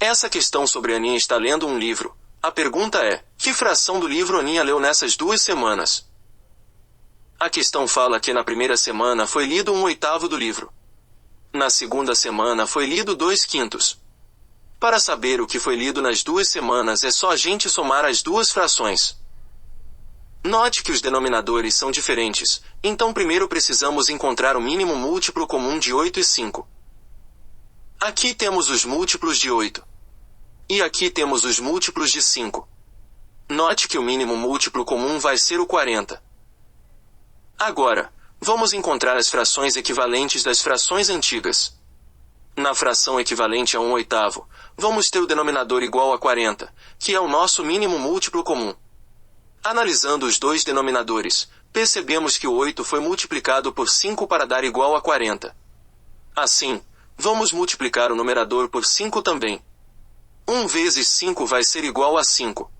Essa questão sobre a Aninha está lendo um livro. A pergunta é, que fração do livro Aninha leu nessas 2 semanas? A questão fala que na primeira semana foi lido 1/8 do livro. Na segunda semana foi lido 2/5. Para saber o que foi lido nas 2 semanas é só a gente somar as 2 frações. Note que os denominadores são diferentes, então primeiro precisamos encontrar o mínimo múltiplo comum de 8 e 5. Aqui temos os múltiplos de 8. E aqui temos os múltiplos de 5. Note que o mínimo múltiplo comum vai ser o 40. Agora, vamos encontrar as frações equivalentes das frações antigas. Na fração equivalente a 1/8, vamos ter o denominador igual a 40, que é o nosso mínimo múltiplo comum. Analisando os 2 denominadores, percebemos que o 8 foi multiplicado por 5 para dar igual a 40. Assim, vamos multiplicar o numerador por 5 também. 1 vezes 5 vai ser igual a 5.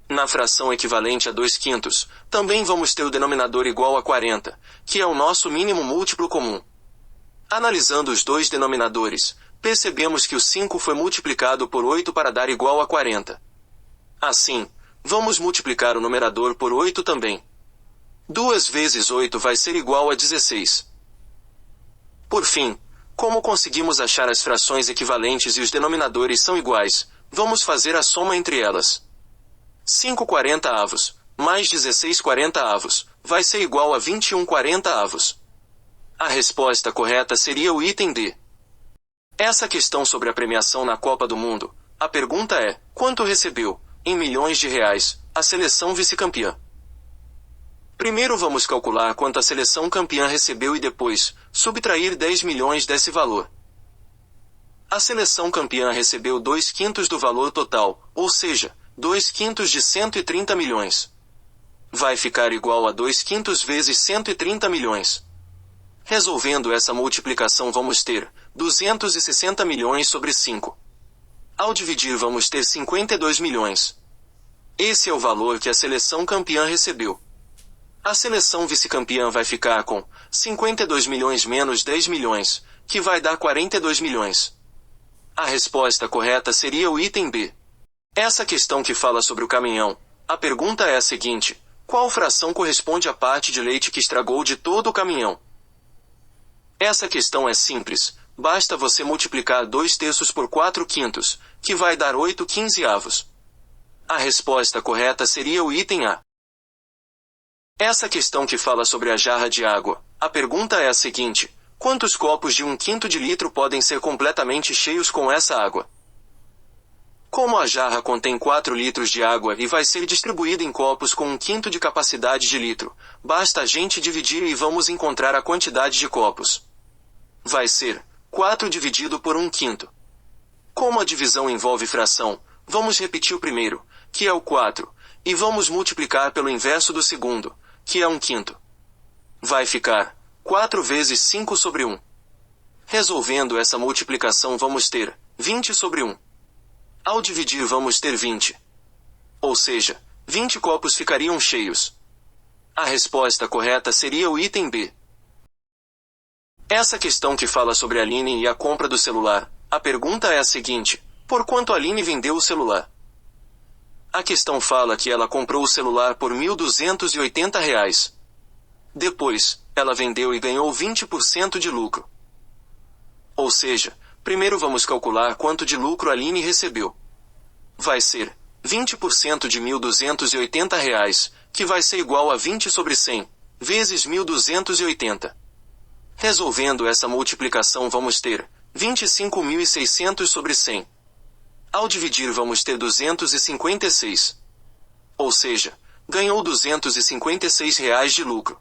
Na fração equivalente a 2/5, também vamos ter o denominador igual a 40, que é o nosso mínimo múltiplo comum. Analisando os 2 denominadores, percebemos que o 5 foi multiplicado por 8 para dar igual a 40. Assim, vamos multiplicar o numerador por 8 também. 2 vezes 8 vai ser igual a 16. Por fim, como conseguimos achar as frações equivalentes e os denominadores são iguais, vamos fazer a soma entre elas. 5/40 mais 16/40 vai ser igual a 21/40. A resposta correta seria o item D. Essa questão sobre a premiação na Copa do Mundo, a pergunta é, quanto recebeu, em milhões de reais, a seleção vice-campeã? Primeiro vamos calcular quanto a seleção campeã recebeu e depois, subtrair 10 milhões desse valor. A seleção campeã recebeu 2/5 do valor total, ou seja, 2/5 de 130 milhões. Vai ficar igual a 2/5 vezes 130 milhões. Resolvendo essa multiplicação vamos ter 260 milhões sobre 5. Ao dividir vamos ter 52 milhões. Esse é o valor que a seleção campeã recebeu. A seleção vice-campeã vai ficar com 52 milhões menos 10 milhões, que vai dar 42 milhões. A resposta correta seria o item B. Essa questão que fala sobre o caminhão, a pergunta é a seguinte, qual fração corresponde à parte de leite que estragou de todo o caminhão? Essa questão é simples, basta você multiplicar 2/3 por 4/5, que vai dar 8/15. A resposta correta seria o item A. Essa questão que fala sobre a jarra de água, a pergunta é a seguinte, quantos copos de 1/5 de litro podem ser completamente cheios com essa água? Como a jarra contém 4 litros de água e vai ser distribuída em copos com 1/5 de capacidade de litro, basta a gente dividir e vamos encontrar a quantidade de copos. Vai ser 4 dividido por 1/5. Como a divisão envolve fração, vamos repetir o primeiro, que é o 4, e vamos multiplicar pelo inverso do segundo, que é 1/5. Vai ficar 4 vezes 5 sobre 1. Resolvendo essa multiplicação vamos ter 20 sobre 1. Ao dividir vamos ter 20. Ou seja, 20 copos ficariam cheios. A resposta correta seria o item B. Essa questão que fala sobre a Aline e a compra do celular, a pergunta é a seguinte, por quanto a Aline vendeu o celular? A questão fala que ela comprou o celular por R$ 1.280. Depois, ela vendeu e ganhou 20% de lucro. Ou seja, primeiro vamos calcular quanto de lucro a Aline recebeu. Vai ser 20% de R$ 1.280, que vai ser igual a 20 sobre 100, vezes 1.280. Resolvendo essa multiplicação vamos ter 25.600 sobre 100. Ao dividir vamos ter 256. Ou seja, ganhou R$ 256 de lucro.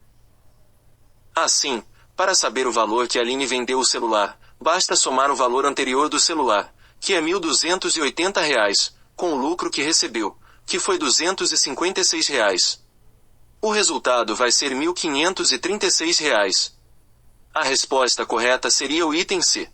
Assim, para saber o valor que a Aline vendeu o celular, basta somar o valor anterior do celular, que é R$ 1.280, com o lucro que recebeu, que foi R$ 256. O resultado vai ser R$ 1.536. A resposta correta seria o item C.